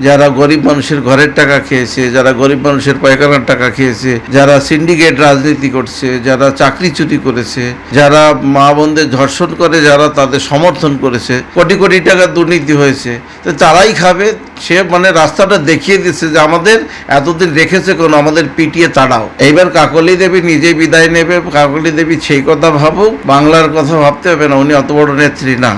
যারা গরিব মানুষের ঘরের টাকা খেয়েছে, যারা গরিব মানুষের পায়খানার টাকা খেয়েছে, যারা সিন্ডিকেট রাজনীতি করছে, যারা চাকরি চুরি করেছে, যারা মা বোনদের ধর্ষণ করে, যারা তাদের সমর্থন করেছে, কোটি কোটি টাকা দুর্নীতি হয়েছে, তো তারাই খাবে। সে মানে রাস্তাটা দেখিয়ে দিচ্ছে যে আমাদের এতদিন রেখেছে কোনো, আমাদের পিটিয়ে তাড়াও। এইবার কাকলি দেবী নিজেই বিদায় নেবে। কাকলি দেবী সেই কথা ভাবুক, বাংলার কথা ভাবতে হবে না, উনি অত বড় নেত্রী না।